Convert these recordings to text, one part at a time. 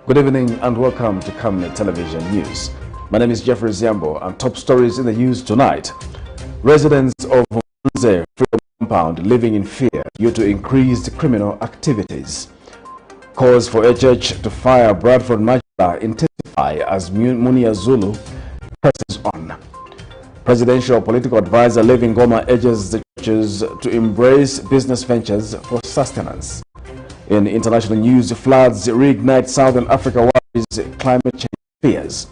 Good evening and welcome to Camnet Television News. My name is Jeffrey Ziambo and top stories in the news tonight. Residents of MONZE Freedom Compound living in fear due to increased criminal activities. Calls for a church to fire BRADFORD MACHILA intensify as MUNIR ZULU presses on. Presidential political advisor LEVY NGOMA urges the churches to embrace business ventures for sustenance. In international news, floods reignite Southern Africa worries climate change fears.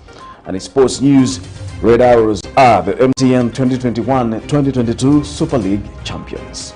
And in sports news, Red Arrows are the MTN 2021-2022 Super League champions.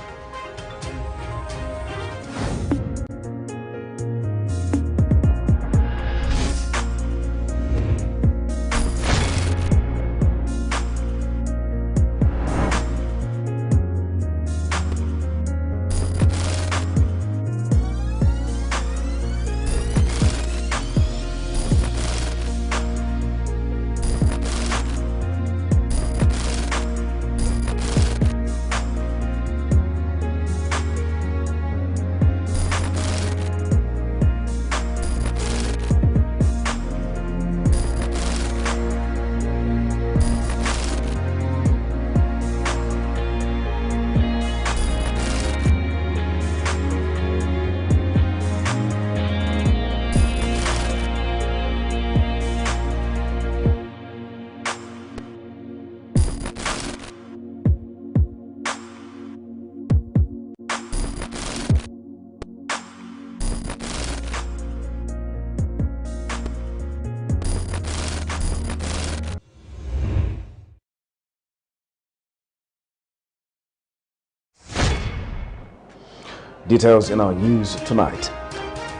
Details in our news tonight.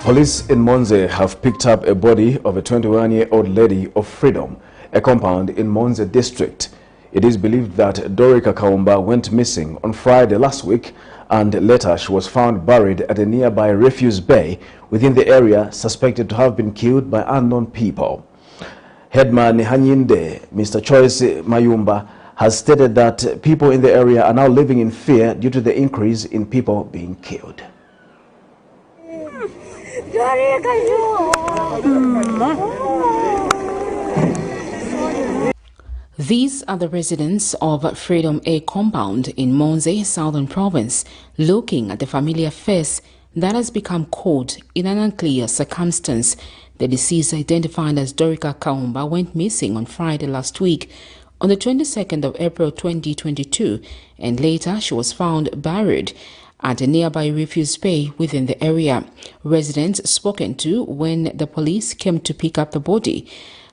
Police in MONZE have picked up a body of a 21-year-old lady of Freedom, a compound in MONZE district. It is believed that Dorika Kaumba went missing on Friday last week, and later she was found buried at a nearby refuse bay within the area, suspected to have been killed by unknown people. Headman Hanyinde, Mr. Choice Mayumba, has stated that people in the area are now living in fear due to the increase in people being killed. These are the residents of Freedom A compound in MONZE, Southern Province, looking at the familiar face that has become caught in an unclear circumstance. The deceased, identified as Dorika Kaumba, went missing on Friday last week, on the 22nd of April 2022, and later she was found buried at a nearby refuse bay within the area. Residents spoken to when the police came to pick up the body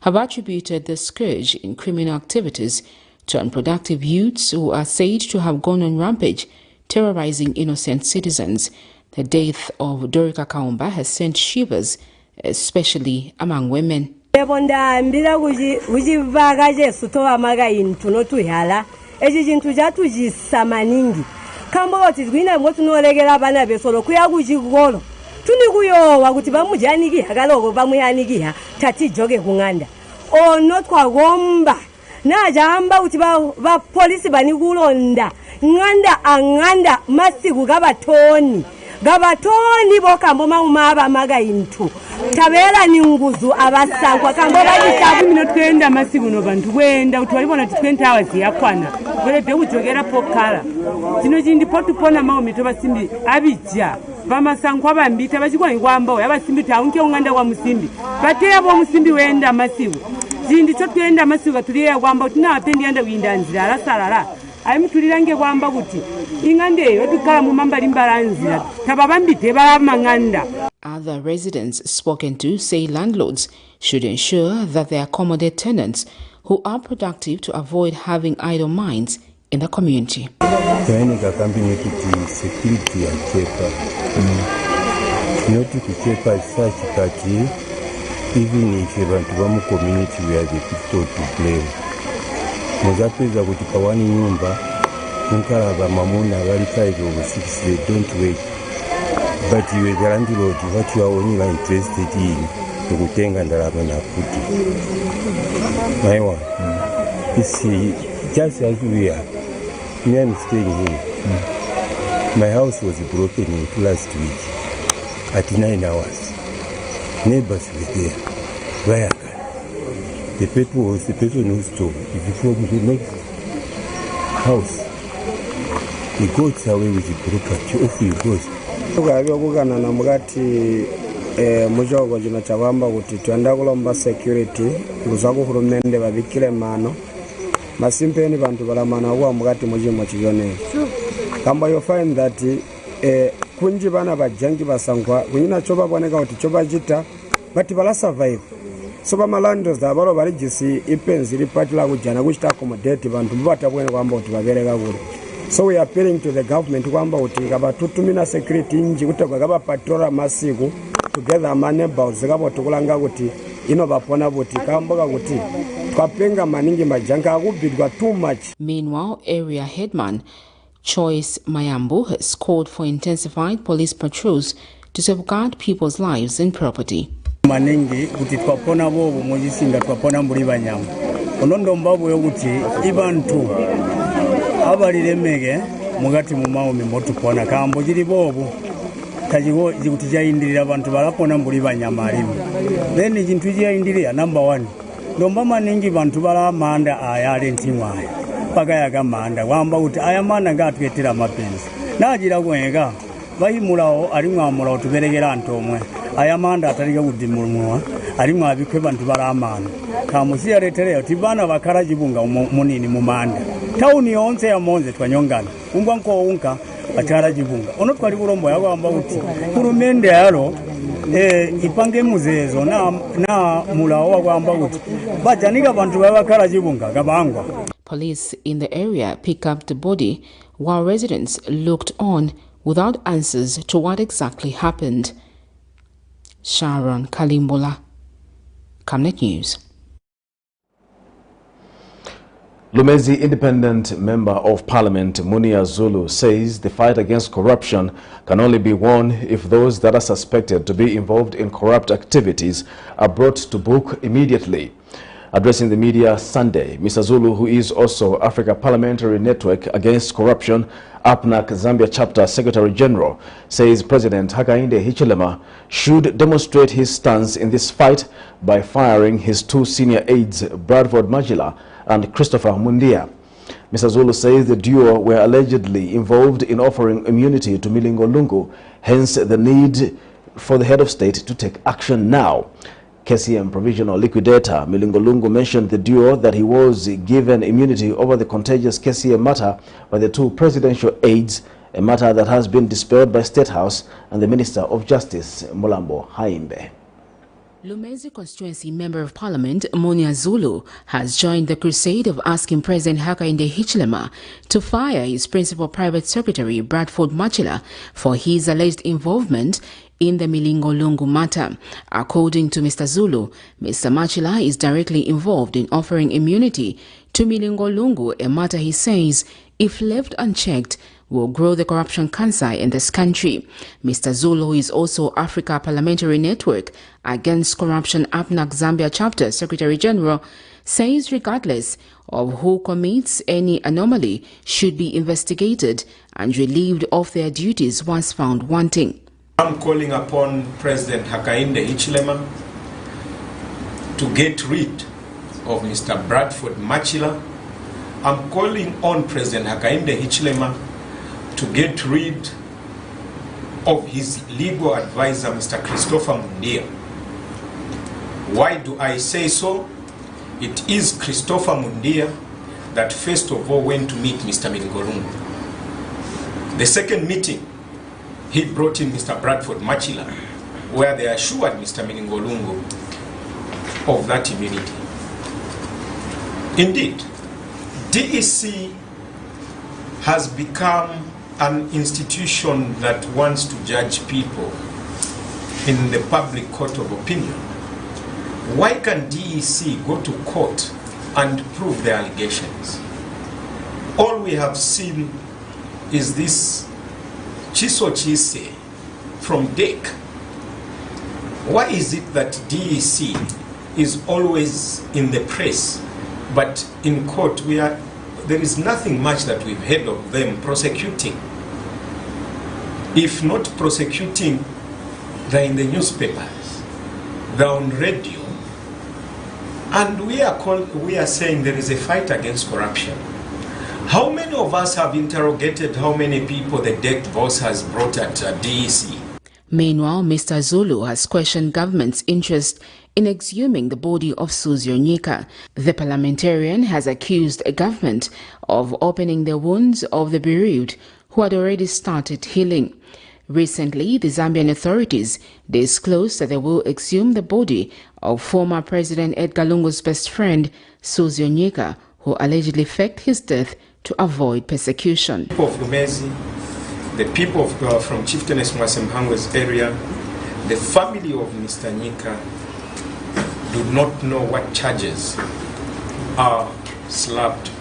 have attributed the scourge in criminal activities to unproductive youths who are said to have gone on rampage, terrorizing innocent citizens. The death of Dorika Kaumba has sent shivers, especially among women. Ndambira kujivagaje sutowa maga intuno tuyala eji jintu jatu jisamaningi kambo tizwina motu nolegera bana besolo kuya kujigolo tuni kuyowa kuti bamujaniki hakaloko bamuyaniki tati joge kunganda ono twagomba najamba kuti ba police bani kulonda nganda anganda masiku gabatoni bokambo maumaba maga intu tabela ni nguzu abasangwa kambo bayitabu mino twenda masiku no bantu kwenda utwalibona 20 hours yakwana kwelebe ujogera pokala zino chindi potupona maumito basimbi abija bamasangwa bambita bachikwa ngwamba yabasimbi taunke unganda wa musimbi bateya bo musimbi wenda masiku zindi twenda masiku tuliya kwamba tunapendi anda windanzira alasalala aimtulirange kwamba kuti ingandeyo tukala mumamba limbalanzira tababambite balamanganda. Other residents spoken to say landlords should ensure that they accommodate tenants who are productive to avoid having idle minds in the community. Security and checker. Not to check as such that even if you want to community where the people to blame. Muzapeza kuti pawani nyumba unkalaba mamuna bali 5 or 6, they don't wait. But you the landlord, what you are only interested in kutenga ndalama na kuti. My one. You see, just as we are, me I'm staying here. My house was broken into last week at 9 hours. Neighbors were there. Where? The person was the person who stole. If you from the next house, he goes away with the property. Off he goes. Tukabyokukanana namugati mujogo jino chabamba kuti twenda kulomba security kuzaku hurumende babikire mano masimpeni bantu balamana wa mugati mujimo chiyone kamba you find that kunji bana bajangi basangwa kunyina choba boneka kuti choba jita but bala survive so bamalandos da balo bali jisi ipenzi lipatila kujana kuchita accommodate bantu batabwene kwamba kuti babereka kule. So we are appealing to the government kwamba kuti kabatutumina security inji kutoka kaba patrol masiku together neighbors kaba tukulanga kuti ino bapona kuti kamboka kuti twapenga maningi majanga akubidwa too much. Meanwhile, area headman Choice Mayambu has called for intensified police patrols to safeguard people's lives and property. Maningi kuti twapona bobo mujisinga twapona mbuli banyama onondo mbabu yokuti ibantu abaliremege mugati mumao mimotu pona kambo jiri bobo tajigo jikuti jaindirira abantu balapona mbuli banyama alimu then jintu jaindirira number 1 ndomba maningi bantu bala manda ayale ntimwa paka yaga manda wamba kuti aya manda ngatwetera mapenzi najira kwenga bayimulawo alimwa amulawo tuberegera ntomwe aya manda ataliga kudimulumwa alimwa abikwe bantu bala amana kamusi yaretereo tibana bakaraji bunga munini mumanda tauni yonse ya MONZE twanyongana umbwa nko unka ataraji bunga ono twali bulombo yagamba kuti kurumende yalo ipange muzezo na mulawo wagamba kuti bajanika bantu babakaraji bunga gabangwa. Police in the area pick up the body while residents looked on without answers to what exactly happened. Sharon Kalimbola, Camnet News. Lumezi Independent Member of Parliament MUNIR ZULU says the fight against corruption can only be won if those that are suspected to be involved in corrupt activities are brought to book immediately. Addressing the media Sunday, Mr. ZULU, who is also Africa Parliamentary Network Against Corruption, APNAC Zambia Chapter Secretary General, says President Hakainde Hichilema should demonstrate his stance in this fight by firing his 2 senior aides, Bradford MACHILA and Christopher Mundia. Mr. ZULU says the duo were allegedly involved in offering immunity to Milingo Lungu, hence the need for the head of state to take action now. KCM Provisional Liquidator Milingo Lungu mentioned the duo that he was given immunity over the contagious KCM matter by the 2 presidential aides, a matter that has been dispelled by State House and the Minister of Justice, Mulambo Haimbe. Lumezi constituency Member of Parliament MUNIR ZULU has joined the crusade of asking President Hakainde Hichilema to fire his principal private secretary Bradford MACHILA for his alleged involvement in the Milingo Lungu matter. According to Mr. ZULU, Mr. MACHILA is directly involved in offering immunity to Milingo Lungu, a matter he says, if left unchecked, will grow the corruption cancer in this country. Mr. ZULU is also Africa Parliamentary Network Against Corruption APNAC Zambia Chapter Secretary General, says regardless of who commits any anomaly should be investigated and relieved of their duties once found wanting. I'm calling upon President Hakainde Hichilema to get rid of Mr. Bradford MACHILA. I'm calling on President Hakainde Hichilema to get rid of his legal advisor, Mr. Christopher Mundia. Why do I say so? It is Christopher Mundia that first of all went to meet Mr. Milingo Lungu. The second meeting, he brought in Mr. Bradford MACHILA, where they assured Mr. Milingo Lungu of that immunity. Indeed, DEC has become an institution that wants to judge people in the public court of opinion. Why can DEC go to court and prove their allegations? All we have seen is this chiso chise from DEC. Why is it that DEC is always in the press, but in court there is nothing much that we've heard of them prosecuting? If not prosecuting, they're in the newspapers. they're on radio, and we are saying there is a fight against corruption. How many of us have interrogated how many people the debt boss has brought at DEC? Meanwhile, Mr. Zulu has questioned government's interest in exhuming the body of Susie Onyeka. The parliamentarian has accused a government of opening the wounds of the bereaved who had already started healing. Recently, the Zambian authorities disclosed that they will exhume the body of former President Edgar Lungu's best friend, Susie Onyeka, who allegedly faked his death to avoid persecution. People of Lumezi, the people from Chieftainess Mwasemhango's area, the family of Mr. Onyeka do not know what charges are slapped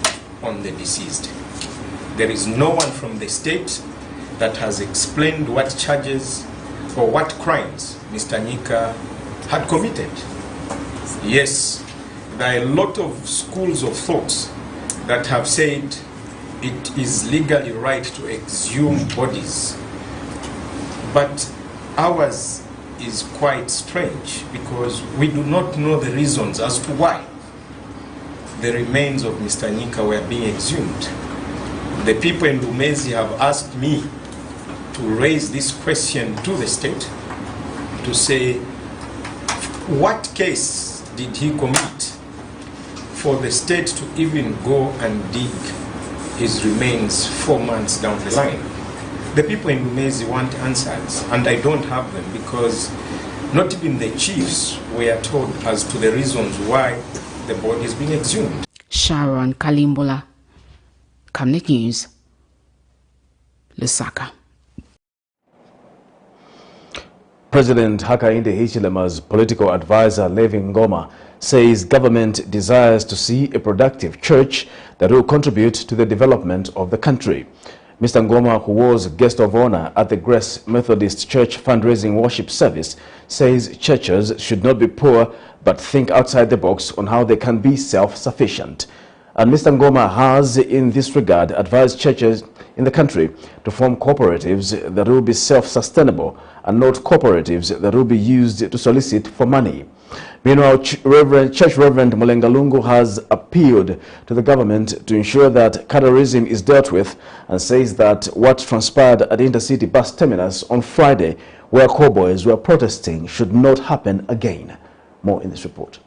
on the deceased. There is no one from the state that has explained what charges or what crimes Mr. Onyeka had committed. Yes, there are a lot of schools of thoughts that have said it is legally right to exhume bodies, but ours is quite strange because we do not know the reasons as to why the remains of Mr. Onyeka were being exhumed. The people in Lumezi have asked me to raise this question to the state to say, what case did he commit for the state to even go and dig his remains 4 months down the line? The people in Lumezi want answers, and I don't have them because not even the chiefs were told as to the reasons why the body is being exhumed. Sharon Kalimbola, Camnet News, Lusaka. President Hakainde Hichilema's political advisor, Levy NGOMA, says government desires to see a productive church that will contribute to the development of the country. Mr. NGOMA, who was guest of honor at the Grace Methodist Church fundraising worship service, says churches should not be poor but think outside the box on how they can be self-sufficient. And Mr. NGOMA has, in this regard, advised churches in the country to form cooperatives that will be self-sustainable and not cooperatives that will be used to solicit for money. Meanwhile, Church Reverend Mulengalungu has appealed to the government to ensure that cadarism is dealt with and says that what transpired at the intercity bus terminus on Friday, where cowboys were protesting, should not happen again. More in this report.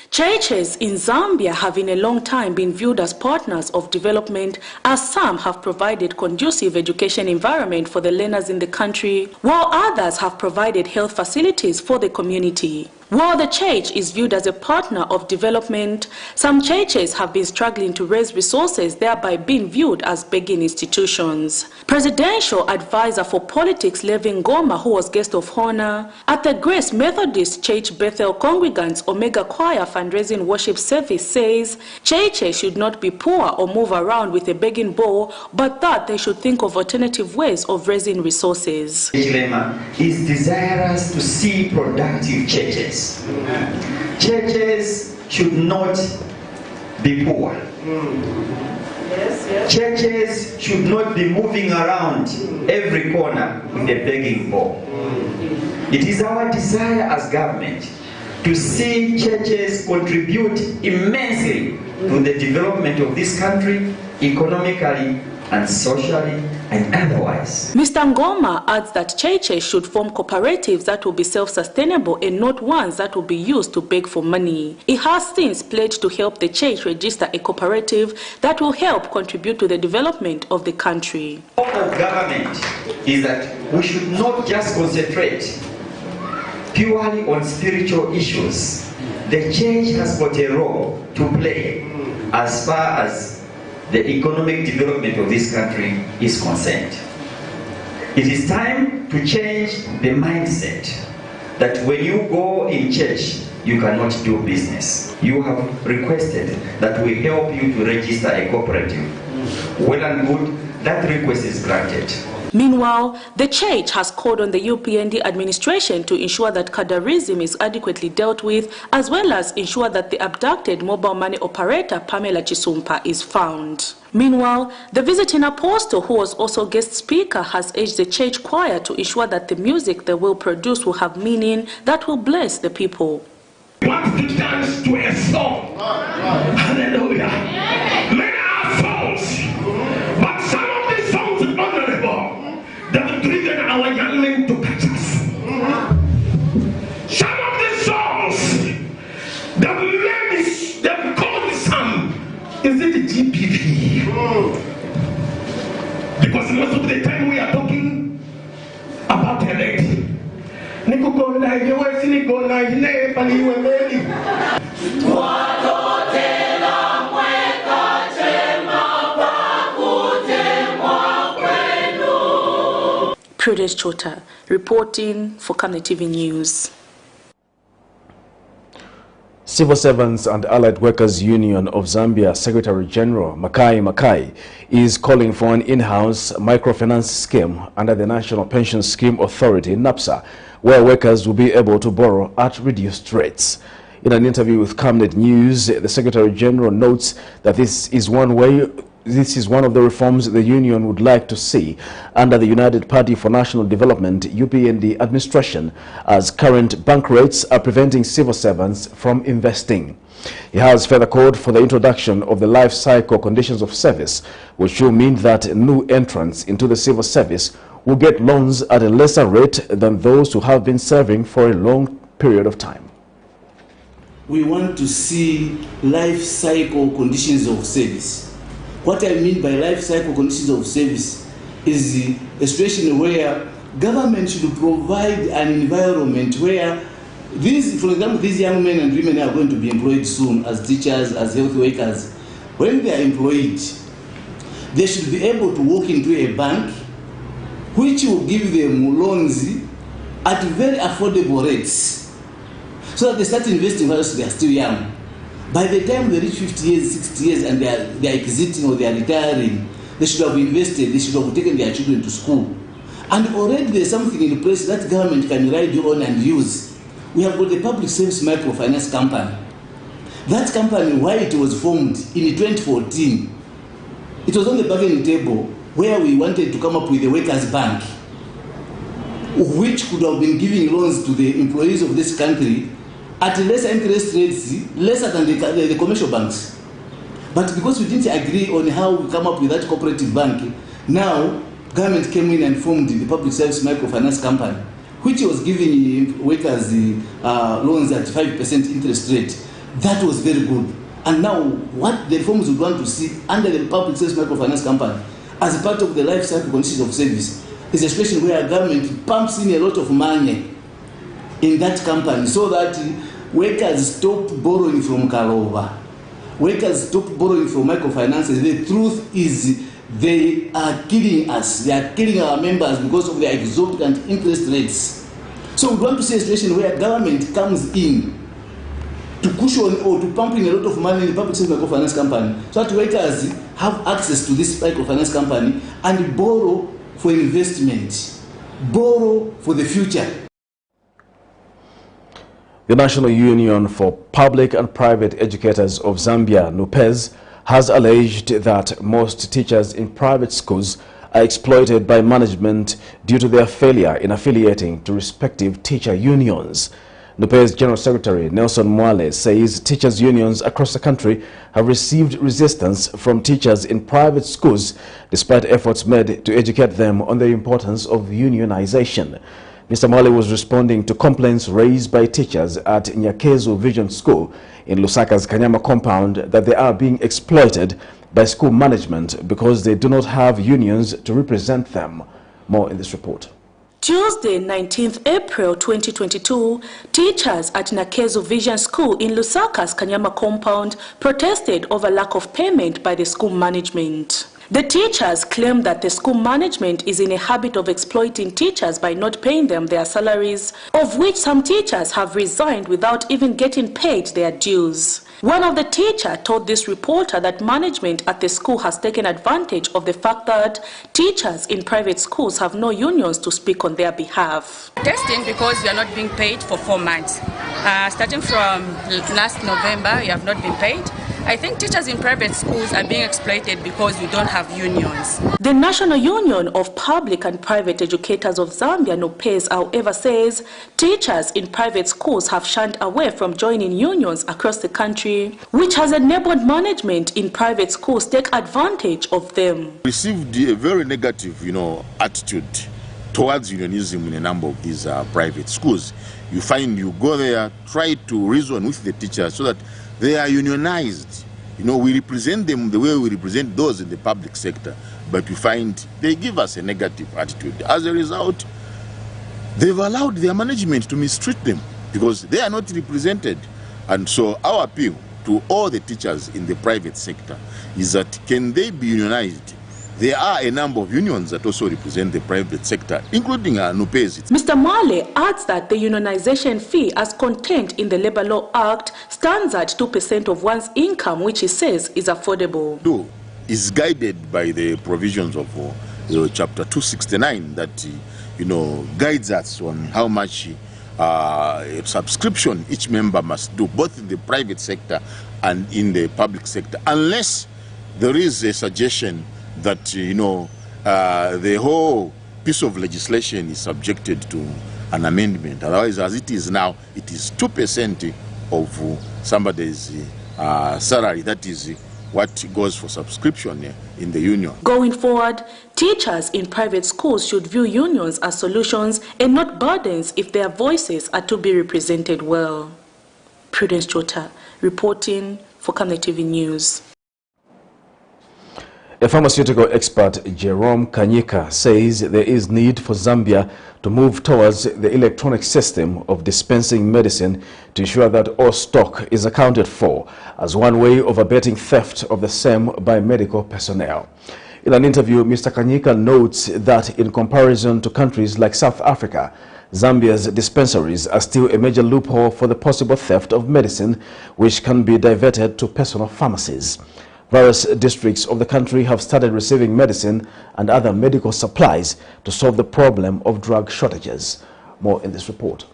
Churches in Zambia have in a long time been viewed as partners of development, as some have provided conducive education environment for the learners in the country, while others have provided health facilities for the community. While the church is viewed as a partner of development, some churches have been struggling to raise resources, thereby being viewed as begging institutions. Presidential advisor for politics Levy NGOMA, who was guest of honor at the Grace Methodist Church Bethel Congregants Omega Choir fundraising worship service, says churches should not be poor or move around with a begging bowl, but that they should think of alternative ways of raising resources. Is desirous to see productive churches. Churches should not be poor. Churches should not be moving around every corner with a begging bowl. It is our desire as government to see churches contribute immensely to the development of this country, economically and socially and otherwise. Mr. NGOMA adds that churches should form cooperatives that will be self-sustainable and not ones that will be used to beg for money. He has since pledged to help the church register a cooperative that will help contribute to the development of the country. The hope of government is that we should not just concentrate purely on spiritual issues. The church has got a role to play as far as the economic development of this country is concerned. It is time to change the mindset that when you go in church, you cannot do business. You have requested that we help you to register a cooperative. Well and good, that request is granted. Meanwhile, the church has called on the UPND administration to ensure that cadarism is adequately dealt with, as well as ensure that the abducted mobile money operator Pamela Chisumpa is found. Meanwhile, the visiting apostle, who was also guest speaker, has urged the church choir to ensure that the music they will produce will have meaning that will bless the people. We want to dance to a song. Hallelujah. Many are songs, but some of these songs are honorable. They have driven our young men to catch us. Some of these songs, they've called some, is it the GPP? Because most of the time we are talking about a lady. Prudence Chota, reporting for Camnet TV News. Civil Servants and Allied Workers Union of Zambia Secretary General Makai is calling for an in-house microfinance scheme under the National Pension Scheme Authority, NAPSA, where workers will be able to borrow at reduced rates. In an interview with Camnet News, the Secretary General notes that this is one of the reforms the union would like to see under the United Party for National Development UPND administration, as current bank rates are preventing civil servants from investing. He has further called for the introduction of the life cycle conditions of service, which will mean that new entrants into the civil service will get loans at a lesser rate than those who have been serving for a long period of time. We want to see life cycle conditions of service. What I mean by life cycle conditions of service is a situation where government should provide an environment where these, for example, these young men and women are going to be employed soon as teachers, as health workers. When they are employed, they should be able to walk into a bank which will give them loans at very affordable rates, so that they start investing while they are still young. By the time they reach 50 years, 60 years, and they are exiting or they are retiring, they should have invested, they should have taken their children to school. And already there's something in place that government can ride on and use. We have got the Public Service Microfinance Company. That company, why it was formed in 2014, it was on the bargaining table where we wanted to come up with a workers' bank, which could have been giving loans to the employees of this country at lesser interest rates, lesser than the commercial banks. But because we didn't agree on how we come up with that cooperative bank, now government came in and formed the Public Service Microfinance Company, which was giving workers loans at 5% interest rate. That was very good. And now what the reforms we want to see under the Public Service Microfinance Company as a part of the life cycle conditions of service is a situation where government pumps in a lot of money in that company so that workers stop borrowing from Kalova. Workers stop borrowing from microfinances. The truth is they are killing us. They are killing our members because of their exorbitant interest rates. So we want to see a situation where government comes in to cushion or to pump in a lot of money in the Public Service Microfinance Company so that workers have access to this microfinance company and borrow for investment, borrow for the future. The National Union for Public and Private Educators of Zambia, NUPEZ, has alleged that most teachers in private schools are exploited by management due to their failure in affiliating to respective teacher unions. NUPEZ General Secretary Nelson Mwale says teachers' unions across the country have received resistance from teachers in private schools despite efforts made to educate them on the importance of unionization. Mr. Mwale was responding to complaints raised by teachers at Nyakezo Vision School in Lusaka's Kanyama compound that they are being exploited by school management because they do not have unions to represent them. More in this report. Tuesday, 19th April 2022, teachers at Nyakezo Vision School in Lusaka's Kanyama compound protested over lack of payment by the school management. The teachers claim that the school management is in a habit of exploiting teachers by not paying them their salaries, of which some teachers have resigned without even getting paid their dues. One of the teachers told this reporter that management at the school has taken advantage of the fact that teachers in private schools have no unions to speak on their behalf. Testing because we are not being paid for 4 months. Starting from last November, we have not been paid. I think teachers in private schools are being exploited because we don't have unions. The National Union of Public and Private Educators of Zambia, NUPEZ, however, says teachers in private schools have shunned away from joining unions across the country, which has enabled management in private schools take advantage of them. Received a very negative, attitude towards unionism in a number of these private schools. You find you go there, try to reason with the teachers so that they are unionized. We represent them the way we represent those in the public sector, but you find they give us a negative attitude. As a result, they've allowed their management to mistreat them because they are not represented. And so our appeal to all the teachers in the private sector is that can they be unionized? There are a number of unions that also represent the private sector, including NUPEZ. Mr. Mwale adds that the unionization fee, as contained in the Labour Law Act, stands at 2% of one's income, which he says is affordable. Is guided by the provisions of Chapter 269 that guides us on how much subscription each member must do, both in the private sector and in the public sector, unless there is a suggestion that the whole piece of legislation is subjected to an amendment. Otherwise, as it is now, it is 2% of somebody's salary. That is what goes for subscription in the union. Going forward, teachers in private schools should view unions as solutions and not burdens if their voices are to be represented well. Prudence Chota, reporting for Camnet TV News. A pharmaceutical expert, Jerome Kanyika, says there is need for Zambia to move towards the electronic system of dispensing medicine to ensure that all stock is accounted for as one way of abating theft of the same by medical personnel. In an interview, Mr. Kanyika notes that in comparison to countries like South Africa, Zambia's dispensaries are still a major loophole for the possible theft of medicine, which can be diverted to personal pharmacies. Various districts of the country have started receiving medicine and other medical supplies to solve the problem of drug shortages. More in this report.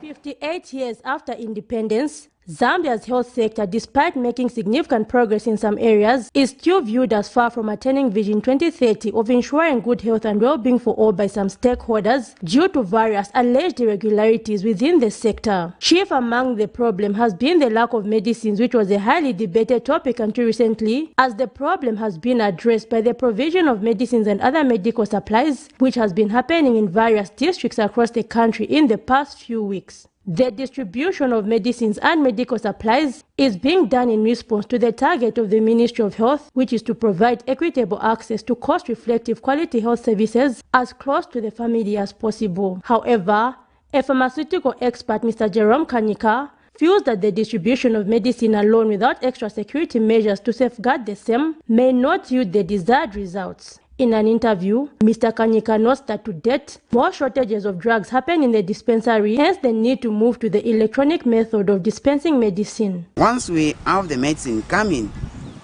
58 years after independence, Zambia's health sector, despite making significant progress in some areas, is still viewed as far from attaining Vision 2030 of ensuring good health and well-being for all by some stakeholders due to various alleged irregularities within the sector. Chief among the problem has been the lack of medicines, which was a highly debated topic until recently, as the problem has been addressed by the provision of medicines and other medical supplies, which has been happening in various districts across the country in the past few weeks. The distribution of medicines and medical supplies is being done in response to the target of the Ministry of Health, which is to provide equitable access to cost-reflective quality health services as close to the family as possible. However, a pharmaceutical expert, Mr. Jerome Kanyika, feels that the distribution of medicine alone without extra security measures to safeguard the same may not yield the desired results. In an interview, Mr. Kanyika notes that to date, more shortages of drugs happen in the dispensary, hence the need to move to the electronic method of dispensing medicine. Once we have the medicine coming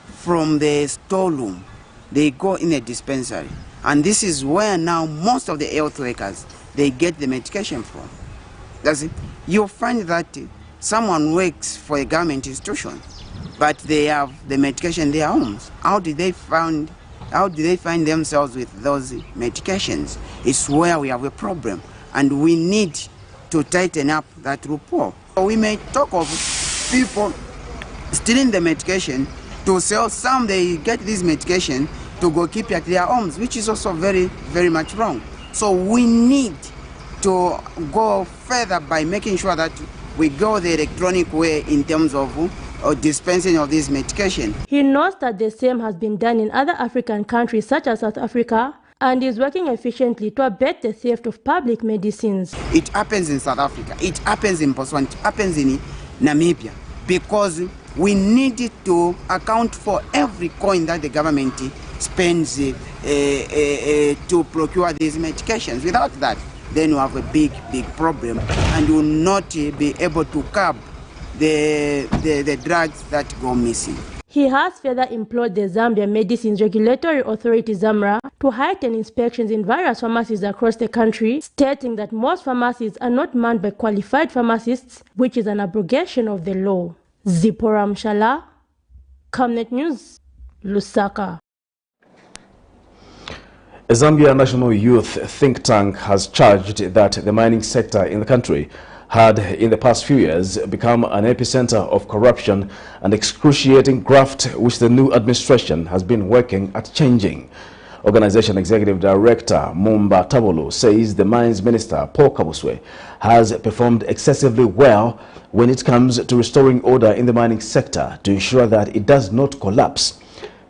from the storeroom, they go in a dispensary. And this is where now most of the health workers, they get the medication from. That's it. You'll find that someone works for a government institution, but they have the medication in their homes. How do they find themselves with those medications? It's where we have a problem, and we need to tighten up that loophole. We may talk of people stealing the medication to sell. Some they get this medication to go keep at their homes, which is also very, very much wrong. So we need to go further by making sure that we go the electronic way in terms of dispensing of this medication. He notes that the same has been done in other African countries such as South Africa and is working efficiently to abet the theft of public medicines. It happens in South Africa, it happens in Botswana, it happens in Namibia, because we need to account for every coin that the government spends to procure these medications. Without that, then we have a big problem, and will not be able to curb the drugs that go missing. He has further implored the Zambia Medicines Regulatory Authority ZAMRA to heighten inspections in various pharmacies across the country, stating that most pharmacies are not manned by qualified pharmacists, which is an abrogation of the law. Zipporah Mshala, Camnet News, Lusaka. A Zambia national youth think tank has charged that the mining sector in the country had in the past few years become an epicenter of corruption and excruciating graft, which the new administration has been working at changing. Organization Executive Director Mumba Tabolo says the Mines Minister Paul Kabuswe has performed excessively well when it comes to restoring order in the mining sector to ensure that it does not collapse.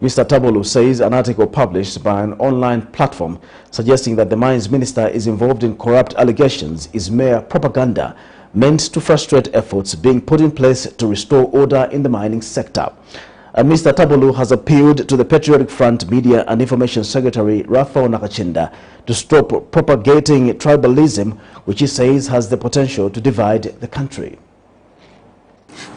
Mr. Tabolo says an article published by an online platform suggesting that the Mines Minister is involved in corrupt allegations is mere propaganda meant to frustrate efforts being put in place to restore order in the mining sector. And Mr. Tabolo has appealed to the Patriotic Front Media and Information Secretary Raphael Nakachinda to stop propagating tribalism, which he says has the potential to divide the country.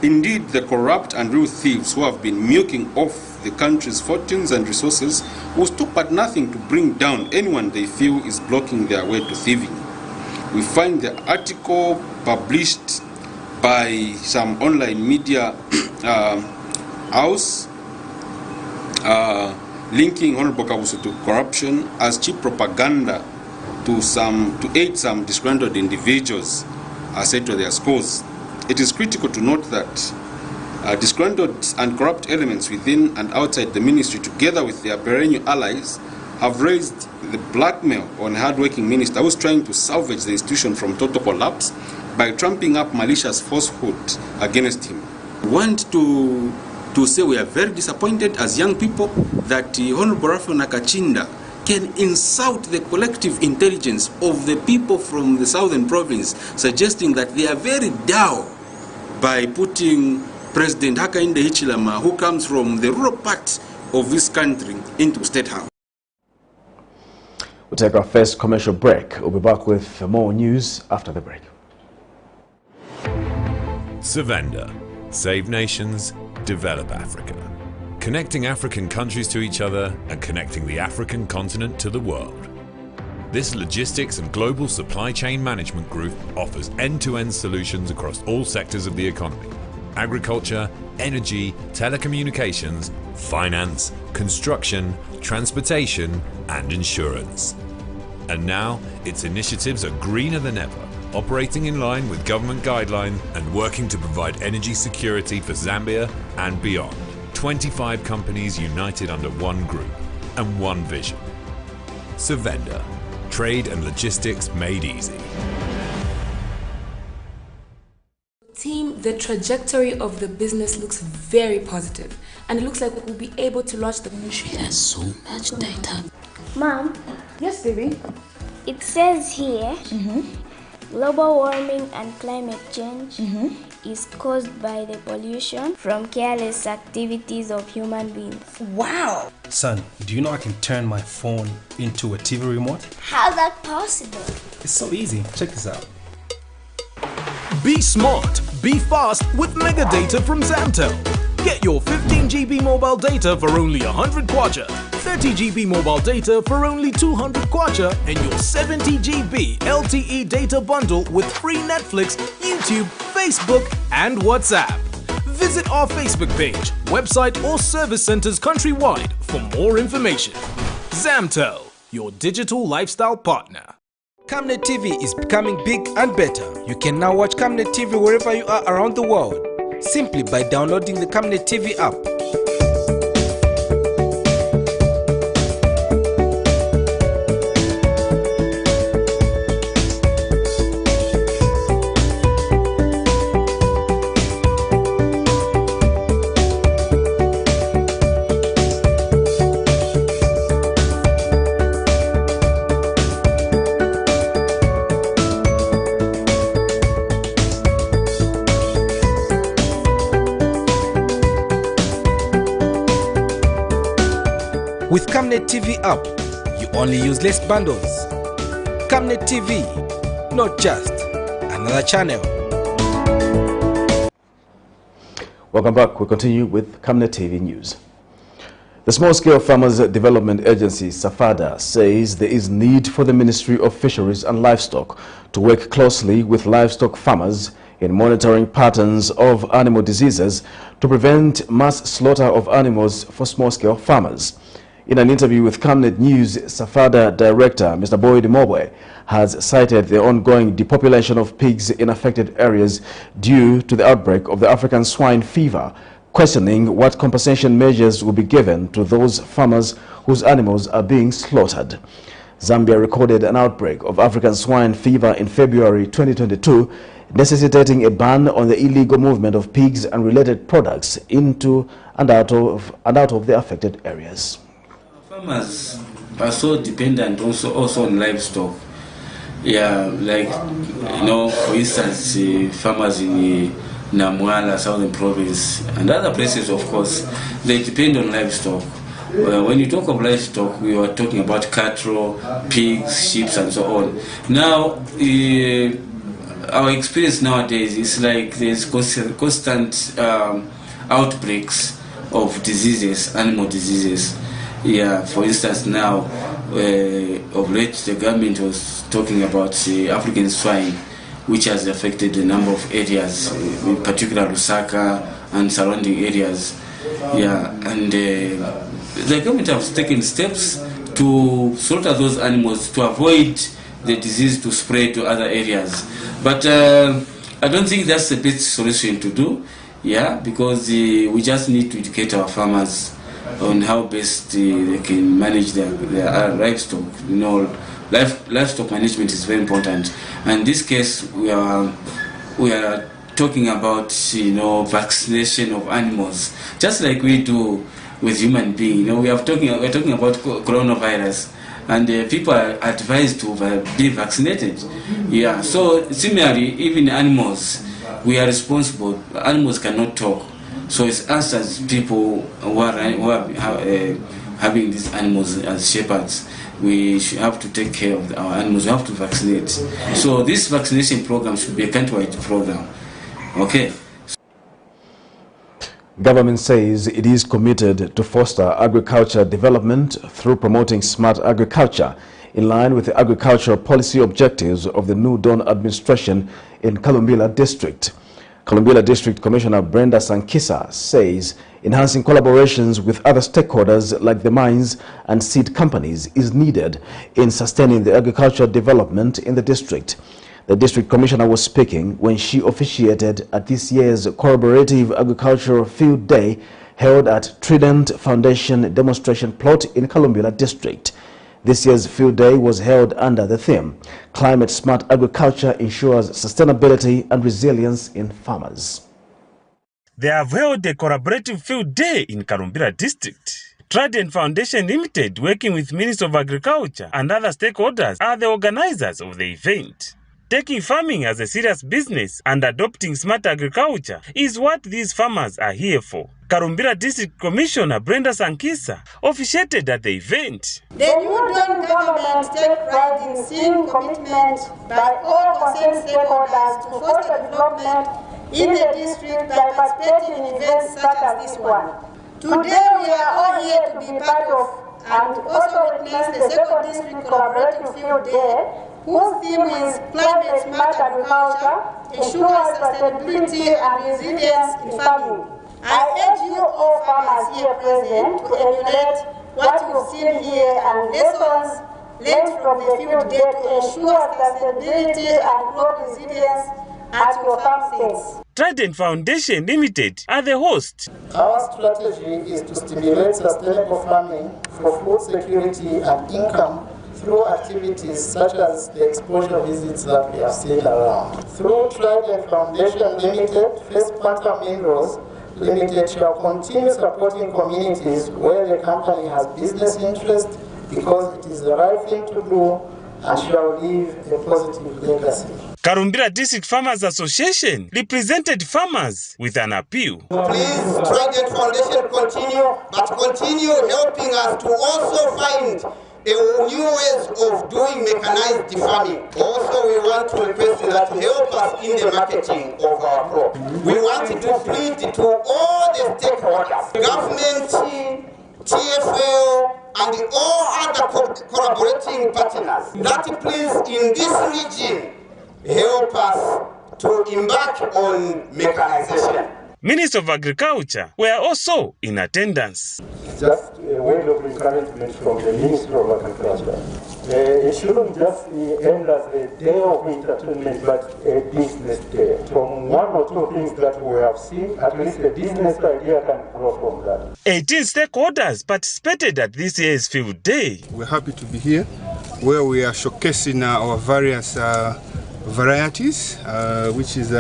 Indeed, the corrupt and real thieves who have been milking off the country's fortunes and resources will stop at nothing to bring down anyone they feel is blocking their way to thieving. We find the article published by some online media house linking Honorable Kabusu to corruption as cheap propaganda to aid some disgruntled individuals set to their scores. It is critical to note that disgruntled and corrupt elements within and outside the ministry, together with their perennial allies, have raised the blackmail on a hard-working minister who is trying to salvage the institution from total collapse by trumping up malicious falsehood against him. We want to say we are very disappointed as young people that Honorable Raphael Nakachinda can insult the collective intelligence of the people from the southern province, suggesting that they are very dull by putting President Hakainde Hichilema, who comes from the rural part of this country, into State House. We'll take our first commercial break. We'll be back with more news after the break. Savenda. Save nations, develop Africa. Connecting African countries to each other and connecting the African continent to the world. This logistics and global supply chain management group offers end-to-end solutions across all sectors of the economy: agriculture, energy, telecommunications, finance, construction, transportation, and insurance. And now, its initiatives are greener than ever, operating in line with government guidelines and working to provide energy security for Zambia and beyond. 25 companies united under one group and one vision. Savenda. Trade and logistics made easy. Team, the trajectory of the business looks very positive, and it looks like we'll be able to launch the ministry. There's so much data. Mom? Yes, baby? It says here, global warming and climate change is caused by the pollution from careless activities of human beings. Wow! Son, do you know I can turn my phone into a TV remote? How's that possible? It's so easy. Check this out. Be smart, be fast with mega data from Zamtel. Get your 15 GB mobile data for only 100 kwacha, 30 GB mobile data for only 200 kwacha, and your 70 GB LTE data bundle with free Netflix, YouTube, Facebook, and WhatsApp. Visit our Facebook page, website, or service centers countrywide for more information. Zamtel, your digital lifestyle partner. Camnet TV is becoming big and better. You can now watch Camnet TV wherever you are around the world, simply by downloading the Camnet TV app. With Camnet TV app, you only use less bundles. Camnet TV, not just another channel. Welcome back. We continue with Camnet TV News. The Small-Scale Farmers Development Agency, SAFADA, says there is need for the Ministry of Fisheries and Livestock to work closely with livestock farmers in monitoring patterns of animal diseases to prevent mass slaughter of animals for small-scale farmers. In an interview with Camnet News, SAFADA Director Mr. Boyd Mobwe has cited the ongoing depopulation of pigs in affected areas due to the outbreak of the African swine fever, questioning what compensation measures will be given to those farmers whose animals are being slaughtered. Zambia recorded an outbreak of African swine fever in February 2022, necessitating a ban on the illegal movement of pigs and related products into and out of the affected areas. Farmers are so dependent also on livestock. Yeah, like, for instance, farmers in Namwala, Southern Province, and other places, of course, they depend on livestock. When you talk of livestock, we are talking about cattle, pigs, sheep, and so on. Now, our experience nowadays is like there's constant outbreaks of diseases, animal diseases. Yeah, for instance, now, of late, the government was talking about African swine, which has affected a number of areas, in particular Lusaka and surrounding areas. Yeah, and the government has taken steps to slaughter those animals to avoid the disease to spread to other areas. But I don't think that's the best solution to do, yeah, because we just need to educate our farmers on how best they can manage their livestock. Livestock management is very important. And in this case, we are talking about vaccination of animals, just like we do with human beings. We're talking about coronavirus, and people are advised to be vaccinated. Yeah. So similarly, even animals, we are responsible. Animals cannot talk. So it's us as people who are having these animals as shepherds. We have to take care of our animals. We have to vaccinate. So this vaccination program should be a countrywide program. Okay. Government says it is committed to foster agriculture development through promoting smart agriculture in line with the agricultural policy objectives of the New Dawn administration in Kalumbila district. Kalumbila District Commissioner Brenda Sankisa says enhancing collaborations with other stakeholders like the mines and seed companies is needed in sustaining the agricultural development in the district. The district commissioner was speaking when she officiated at this year's Collaborative Agricultural Field Day held at Trident Foundation Demonstration Plot in Kalumbila District. This year's field day was held under the theme, Climate Smart Agriculture Ensures Sustainability and Resilience in Farmers. They have held a collaborative field day in Kalumbila District. Trident Foundation Limited, working with Ministry of Agriculture and other stakeholders, are the organizers of the event. Taking farming as a serious business and adopting smart agriculture is what these farmers are here for. Kalumbila District Commissioner Brenda Sankisa officiated at the event. The New Dawn government takes pride in seeing commitment by all concerned stakeholders to foster development in the district by participating in events such as this one. Today we are all here to be part of and also witness the second district collaborative field day, whose theme is Climate Smart Agriculture, Ensure Sustainability and Resilience in Farming. I urge you all farmers here present to emulate what you've seen here and lessons learned from the field day to ensure sustainability and crop resilience at your farm states. Trident Foundation Limited are the host. Our strategy is to stimulate sustainable farming for food security and income through activities such as the exposure visits that we have seen around. Through Trident Foundation Limited, First Quantum Minerals Limited shall continue supporting communities where the company has business interest because it is the right thing to do and shall leave a positive legacy. Kalumbila District Farmers Association represented farmers with an appeal. Please, Trident Foundation continue helping us to also find new ways of doing mechanized farming. Also, we want to request that help us in the marketing of our crop. We want to plead to all the stakeholders, government, TFL, and all other collaborating partners, that please in this region help us to embark on mechanization. Ministers of Agriculture were also in attendance. Just a word of encouragement from the Ministry of Agriculture. It shouldn't just end as a day of entertainment, but a business day. From one or two things that we have seen, at least a business idea can grow from that. 18 stakeholders participated at this year's field day. We're happy to be here, where we are showcasing our various varieties, which is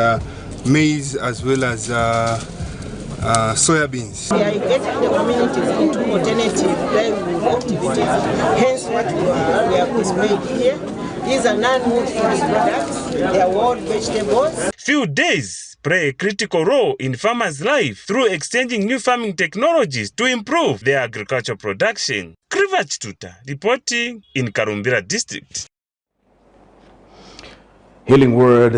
maize as well as soybeans. We are getting the communities into alternative livelihood activities, hence what we have displayed here. These are non-wood forest products, they are wild vegetables. Field days play a critical role in farmers' life through exchanging new farming technologies to improve their agricultural production. Krivach Tuta reporting in Karumbira district. Healing Word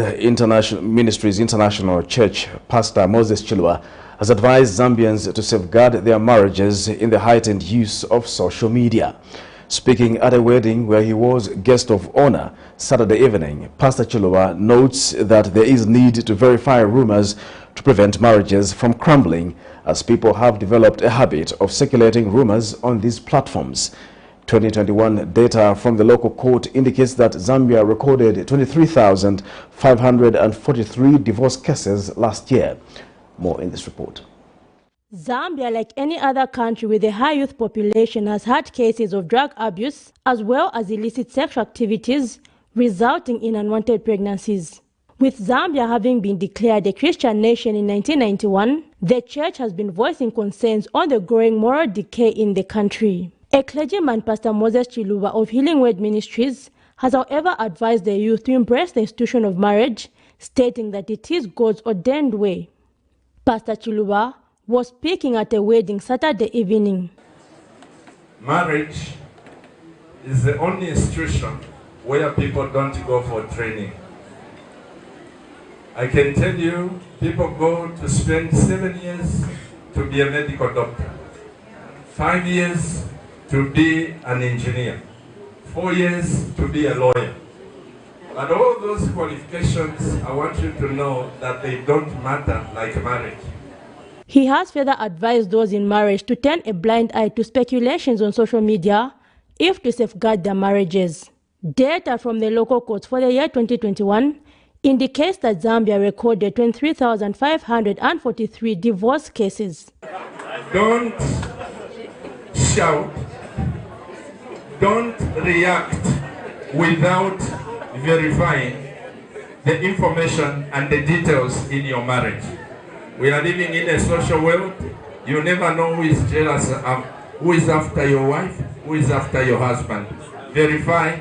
Ministries International Church Pastor Moses Chilwa has advised Zambians to safeguard their marriages in the heightened use of social media. Speaking at a wedding where he was guest of honor Saturday evening, Pastor Chilwa notes that there is need to verify rumors to prevent marriages from crumbling, as people have developed a habit of circulating rumors on these platforms. 2021 data from the local court indicates that Zambia recorded 23,543 divorce cases last year. More in this report. Zambia, like any other country with a high youth population, has had cases of drug abuse as well as illicit sexual activities resulting in unwanted pregnancies. With Zambia having been declared a Christian nation in 1991, the church has been voicing concerns on the growing moral decay in the country. A clergyman, Pastor Moses Chilwa of Healing Word Ministries, has however advised the youth to embrace the institution of marriage, stating that it is God's ordained way. Pastor Chilwa was speaking at a wedding Saturday evening. Marriage is the only institution where people don't go for training. I can tell you, people go to spend 7 years to be a medical doctor, 5 years to be an engineer, 4 years to be a lawyer. But all those qualifications, I want you to know that they don't matter like marriage. He has further advised those in marriage to turn a blind eye to speculations on social media if to safeguard their marriages. Data from the local courts for the year 2021 indicates that Zambia recorded 23,543 divorce cases. Don't shout, don't react without verifying the information and the details in your marriage. We are living in a social world. You never know who is jealous, who is after your wife, who is after your husband. Verify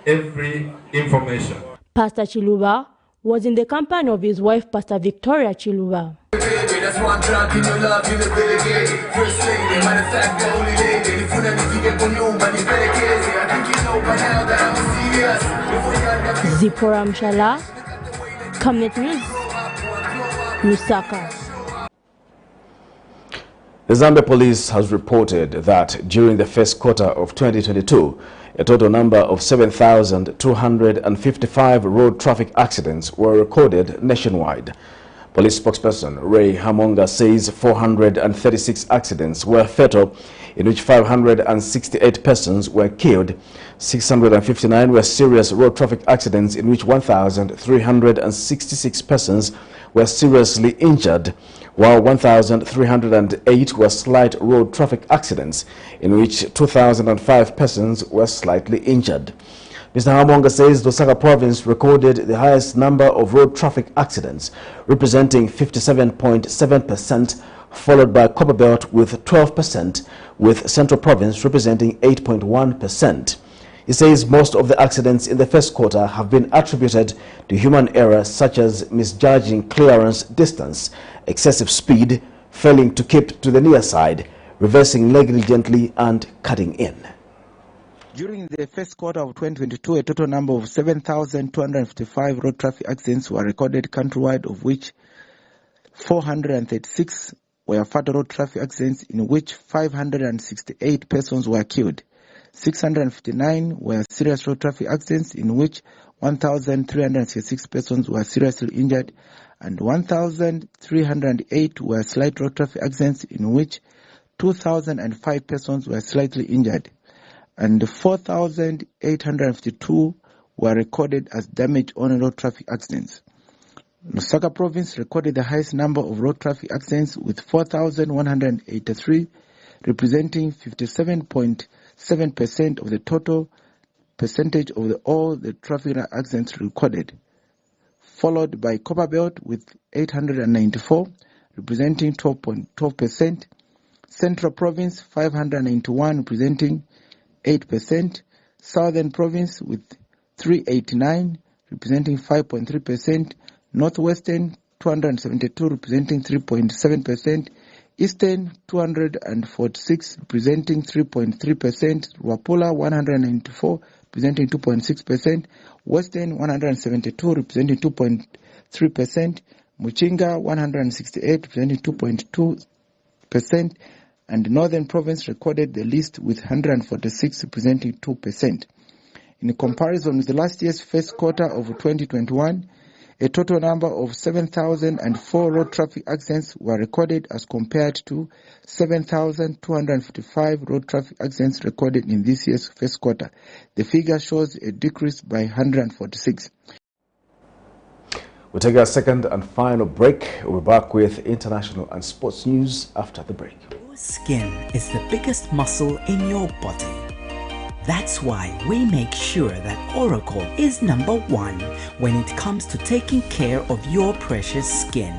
every information. Pastor Chilwa was in the company of his wife, Pastor Victoria Chilwa. Zipporah Mshala, Camnet News, Lusaka. The Zambia Police has reported that during the first quarter of 2022, a total number of 7,255 road traffic accidents were recorded nationwide. Police spokesperson Ray Hamonga says 436 accidents were fatal, in which 568 persons were killed. 659 were serious road traffic accidents, in which 1,366 persons were seriously injured, while 1,308 were slight road traffic accidents, in which 2,005 persons were slightly injured. Mr. Hamonga says Lusaka province recorded the highest number of road traffic accidents, representing 57.7%, followed by Copperbelt with 12%, with Central Province representing 8.1%. He says most of the accidents in the first quarter have been attributed to human errors such as misjudging clearance distance, excessive speed, failing to keep to the near side, reversing negligently and cutting in. During the first quarter of 2022, a total number of 7,255 road traffic accidents were recorded countrywide, of which 436 were fatal road traffic accidents, in which 568 persons were killed. 659 were serious road traffic accidents, in which 1,366 persons were seriously injured, and 1,308 were slight road traffic accidents, in which 2,005 persons were slightly injured, and 4,852 were recorded as damage on road traffic accidents. Lusaka province recorded the highest number of road traffic accidents with 4,183, representing 57.7% of the total percentage of all the traffic accidents recorded, followed by Copperbelt with 894, representing 12%, Central Province 591, representing 8%, Southern Province with 389, representing 5.3%, Northwestern 272, representing 3.7%, Eastern 246, representing 3.3%, Ruapula 194, representing 2.6%, Western 172, representing 2.3%, Muchinga 168, representing 2.2%, and Northern Province recorded the least with 146, representing 2%. In comparison with the last year's first quarter of 2021, a total number of 7,004 road traffic accidents were recorded as compared to 7,255 road traffic accidents recorded in this year's first quarter. The figure shows a decrease by 146. We'll take our second and final break. We'll be back with international and sports news after the break. Your skin is the biggest muscle in your body. That's why we make sure that Oracle is number one when it comes to taking care of your precious skin.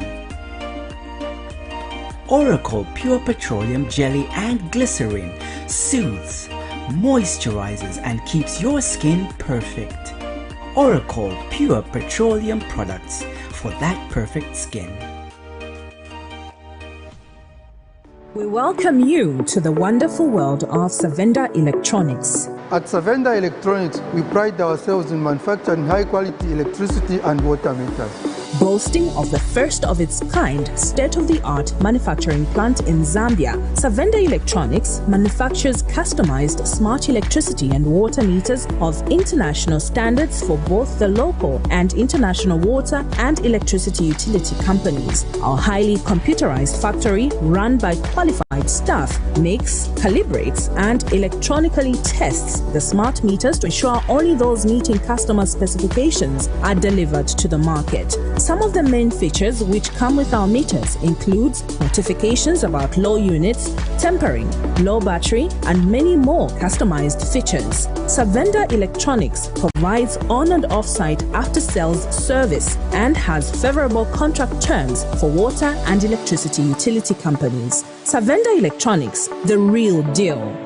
Oracle Pure Petroleum Jelly and Glycerin soothes, moisturizes, and keeps your skin perfect. Oracle Pure Petroleum products for that perfect skin. We welcome you to the wonderful world of Savenda Electronics. At Savenda Electronics, we pride ourselves in manufacturing high-quality electricity and water meters. Boasting of the first of its kind state-of-the-art manufacturing plant in Zambia, Savenda Electronics manufactures customized smart electricity and water meters of international standards for both the local and international water and electricity utility companies. Our highly computerized factory, run by qualified staff, makes, calibrates, and electronically tests the smart meters to ensure only those meeting customer specifications are delivered to the market. Some of the main features which come with our meters includes notifications about low units, tempering, low battery, and many more customized features. Savenda Electronics provides on and off-site after-sales service and has favorable contract terms for water and electricity utility companies. Savenda Electronics, the real deal.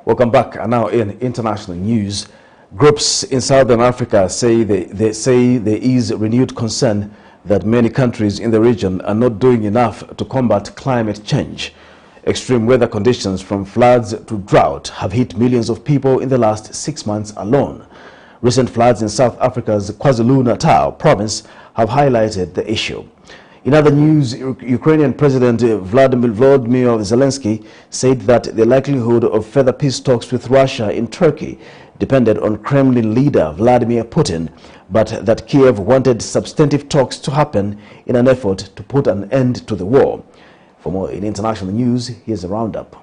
Welcome back. And now in international news, groups in Southern Africa say they say there is renewed concern that many countries in the region are not doing enough to combat climate change. Extreme weather conditions from floods to drought have hit millions of people in the last 6 months alone. Recent floods in South Africa's KwaZulu-Natal province have highlighted the issue. In other news, Ukrainian President Volodymyr Zelensky said that the likelihood of further peace talks with Russia in Turkey depended on Kremlin leader Vladimir Putin, but that Kiev wanted substantive talks to happen in an effort to put an end to the war. For more in international news, here's a roundup.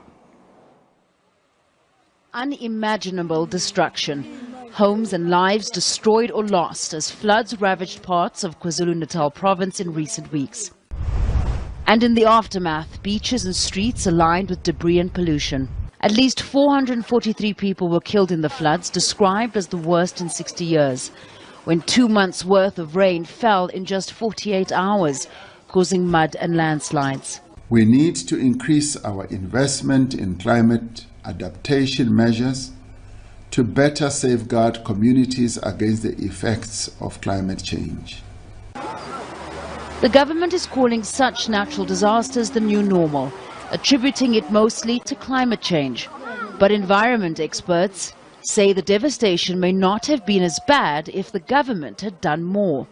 Unimaginable destruction. Homes and lives destroyed or lost as floods ravaged parts of KwaZulu-Natal province in recent weeks. And in the aftermath, beaches and streets are lined with debris and pollution. At least 443 people were killed in the floods, described as the worst in 60 years, when 2 months' worth of rain fell in just 48 hours, causing mud and landslides. We need to increase our investment in climate adaptation measures to better safeguard communities against the effects of climate change. The government is calling such natural disasters the new normal, attributing it mostly to climate change. But environment experts say the devastation may not have been as bad if the government had done more.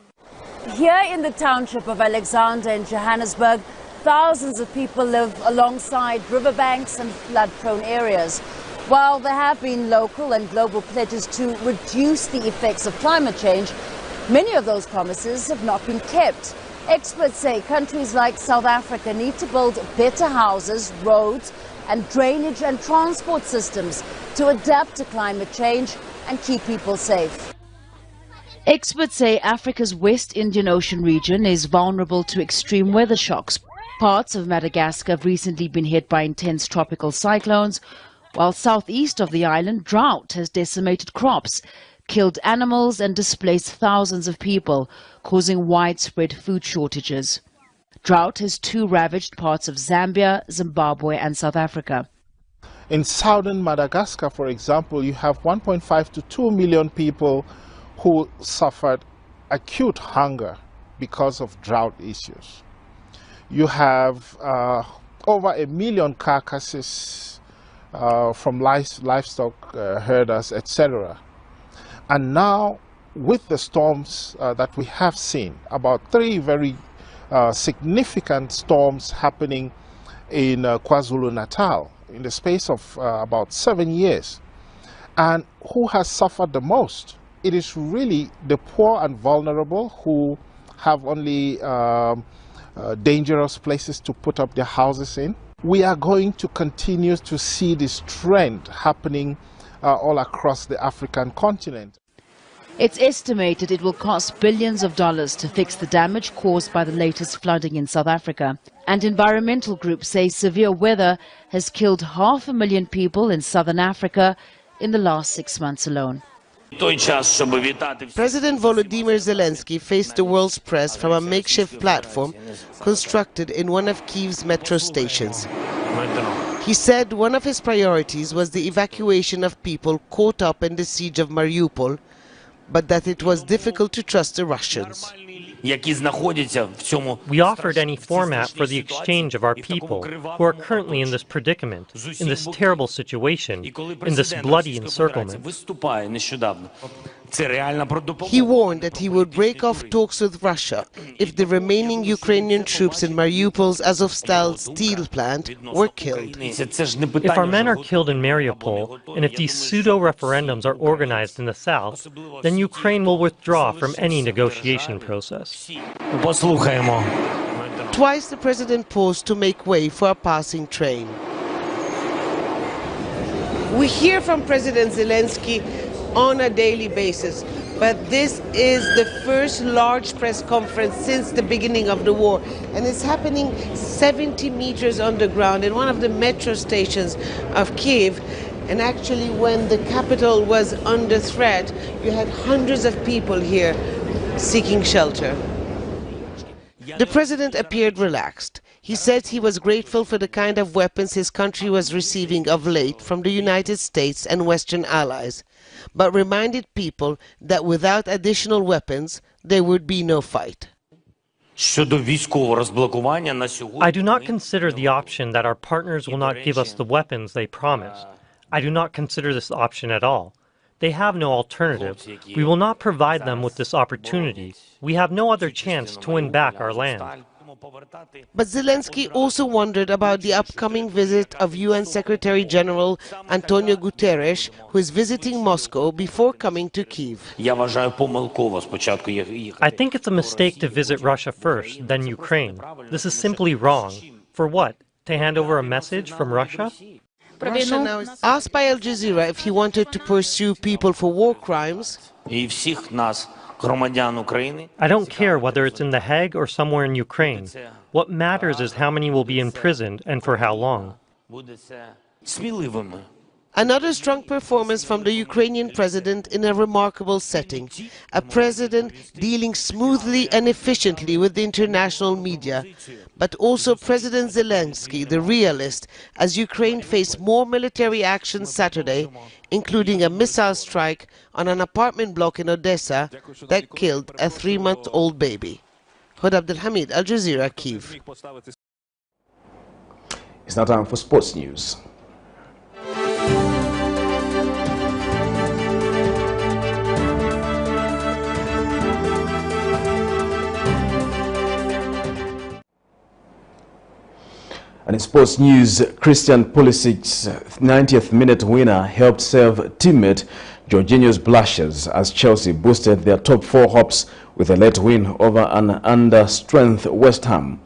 Here in the township of Alexander in Johannesburg, thousands of people live alongside riverbanks and flood-prone areas. While there have been local and global pledges to reduce the effects of climate change, many of those promises have not been kept. Experts say countries like South Africa need to build better houses, roads, and drainage and transport systems to adapt to climate change and keep people safe. Experts say Africa's West Indian Ocean region is vulnerable to extreme weather shocks. Parts of Madagascar have recently been hit by intense tropical cyclones, while southeast of the island, drought has decimated crops, killed animals and displaced thousands of people, causing widespread food shortages. Drought has too ravaged parts of Zambia, Zimbabwe and South Africa. In southern Madagascar, for example, you have 1.5 to 2 million people who suffered acute hunger because of drought issues. You have over 1 million carcasses from livestock herders, etc. And now, with the storms that we have seen, about 3 very significant storms happening in KwaZulu-Natal in the space of about 7 years. And who has suffered the most? It is really the poor and vulnerable who have only dangerous places to put up their houses in. We are going to continue to see this trend happening all across the African continent. It's estimated it will cost billions of dollars to fix the damage caused by the latest flooding in South Africa. And environmental groups say severe weather has killed 500,000 people in southern Africa in the last 6 months alone. President Volodymyr Zelensky faced the world's press from a makeshift platform constructed in one of Kyiv's metro stations. He said one of his priorities was the evacuation of people caught up in the siege of Mariupol, but that it was difficult to trust the Russians. We offered any format for the exchange of our people who are currently in this predicament, in this terrible situation, in this bloody encirclement. He warned that he would break off talks with Russia if the remaining Ukrainian troops in Mariupol's Azovstal steel plant were killed. If our men are killed in Mariupol, and if these pseudo-referendums are organized in the south, then Ukraine will withdraw from any negotiation process. Twice the president paused to make way for a passing train. We hear from President Zelensky on a daily basis, but this is the first large press conference since the beginning of the war, and it's happening 70 meters underground in one of the metro stations of Kyiv. And actually, when the capital was under threat, you had hundreds of people here seeking shelter. The president appeared relaxed. He said he was grateful for the kind of weapons his country was receiving of late from the United States and Western allies, but reminded people that without additional weapons, there would be no fight. I do not consider the option that our partners will not give us the weapons they promised. I do not consider this option at all. They have no alternative. We will not provide them with this opportunity. We have no other chance to win back our land. But Zelensky also wondered about the upcoming visit of UN Secretary General Antonio Guterres, who is visiting Moscow before coming to Kyiv. I think it's a mistake to visit Russia first, then Ukraine. This is simply wrong. For what? To hand over a message from Russia? Russia now is asked by Al Jazeera if he wanted to pursue people for war crimes. I don't care whether it's in The Hague or somewhere in Ukraine. What matters is how many will be imprisoned and for how long. Another strong performance from the Ukrainian president in a remarkable setting. A president dealing smoothly and efficiently with the international media. But also President Zelensky, the realist, as Ukraine faced more military action Saturday, including a missile strike on an apartment block in Odessa that killed a 3-month-old baby. Hud Abdelhamid, Al Jazeera, Kyiv. It's now time for sports news. And in sports news, Christian Pulisic's 90th minute winner helped save teammate Jorginho's blushes as Chelsea boosted their top 4 hopes with a late win over an under-strength West Ham.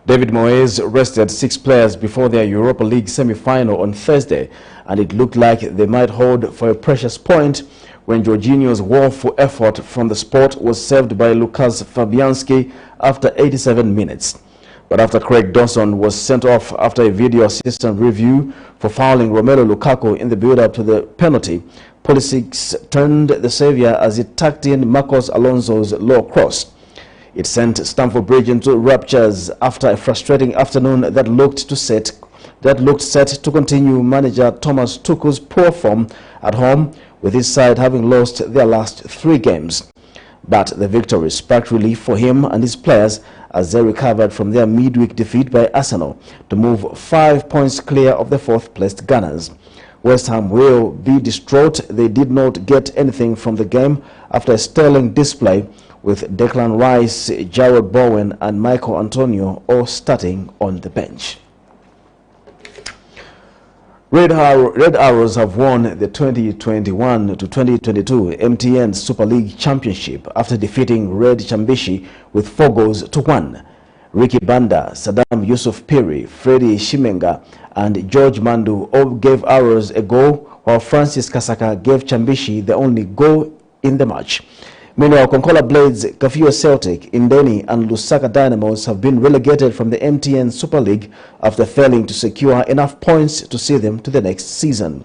David Moyes rested 6 players before their Europa League semi-final on Thursday, and it looked like they might hold for a precious point when Jorginho's woeful effort from the spot was saved by Lukas Fabianski after 87 minutes. But after Craig Dawson was sent off after a video assistant review for fouling Romelu Lukaku in the build-up to the penalty, Pulisic turned the saviour as it tucked in Marcos Alonso's low cross. It sent Stamford Bridge into raptures after a frustrating afternoon that looked set to continue manager Thomas Tuchel's poor form at home, with his side having lost their last 3 games. But the victory sparked relief for him and his players as they recovered from their midweek defeat by Arsenal to move 5 points clear of the 4th-placed Gunners. West Ham will be distraught they did not get anything from the game after a sterling display, with Declan Rice, Jarrod Bowen and Michael Antonio all starting on the bench. Red Arrows have won the 2021 to 2022 MTN Super League Championship after defeating Red Chambishi with 4 goals to 1. Ricky Banda, Saddam Yusuf Piri, Freddie Shimenga and George Mandu all gave Arrows a goal, while Francis Kasaka gave Chambishi the only goal in the match. Meanwhile, Konkola Blades, Kafio Celtic, Indeni and Lusaka Dynamos have been relegated from the MTN Super League after failing to secure enough points to see them to the next season.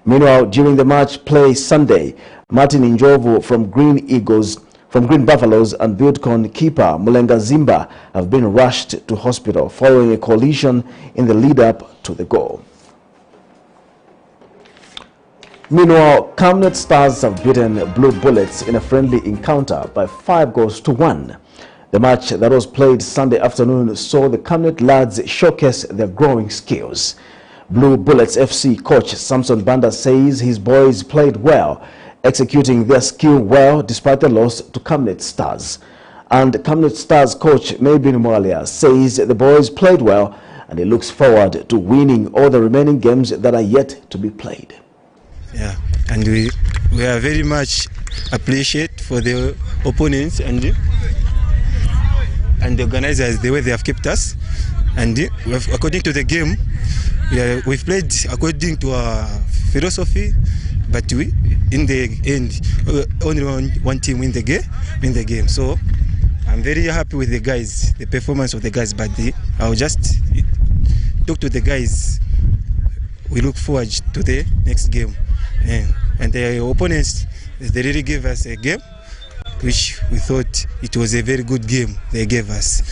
Meanwhile, during the match play Sunday, Martin Injovu from Green Buffaloes and Buildcon keeper Mulenga Zimba have been rushed to hospital following a collision in the lead-up to the goal. Meanwhile, Camnet Stars have beaten Blue Bullets in a friendly encounter by 5 goals to 1. The match that was played Sunday afternoon saw the Camnet lads showcase their growing skills. Blue Bullets FC coach Samson Banda says his boys played well, executing their skill well despite the loss to Camnet Stars. And Camnet Stars coach Maybin Mwalia says the boys played well and he looks forward to winning all the remaining games that are yet to be played. Yeah, and we are very much appreciate for the opponents and the organizers, the way they have kept us. And according to the game, we've played according to our philosophy, but in the end, only one team win the game. So I'm very happy with the guys, the performance of the guys. But I'll just talk to the guys. We look forward to the next game. And the opponents, they really gave us a game which we thought it was a very good game they gave us.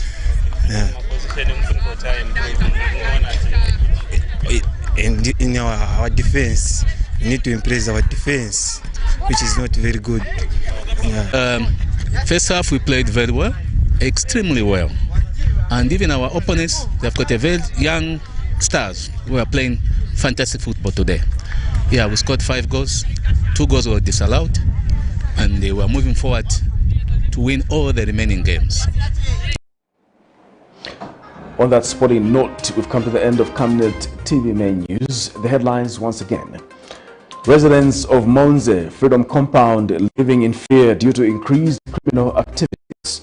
And in our defense, we need to improve our defense, which is not very good. First half we played very well, extremely well. And even our opponents, they've got a very young stars who are playing fantastic football today. Yeah, we scored 5 goals, 2 goals were disallowed, and they were moving forward to win all the remaining games. On that sporting note, we've come to the end of Camnet TV main news. The headlines once again. Residents of MONZE Freedom Compound living in fear due to increased criminal activities.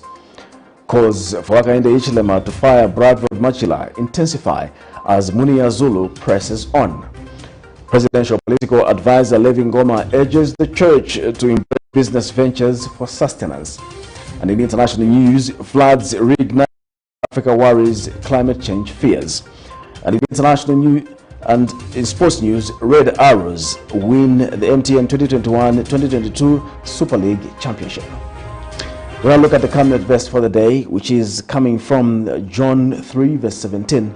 Calls for Hakainde Hichilema to fire BRADFORD MACHILA intensify as MUNIR ZULU presses on. Presidential political advisor LEVY NGOMA urges the church to embrace business ventures for sustenance. And in international news, floods reignite Africa worries climate change fears. And in international news and in sports news, Red Arrows win the MTN 2021-2022 Super League Championship. We'll now look at the Camnet verse for the day, which is coming from John 3 verse 17.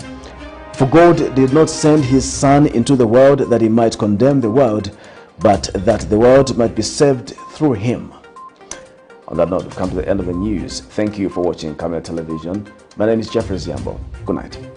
For God did not send his Son into the world that he might condemn the world, but that the world might be saved through him. On that note, we've come to the end of the news. Thank you for watching Camnet Television. My name is Jeffrey Ziambo. Good night.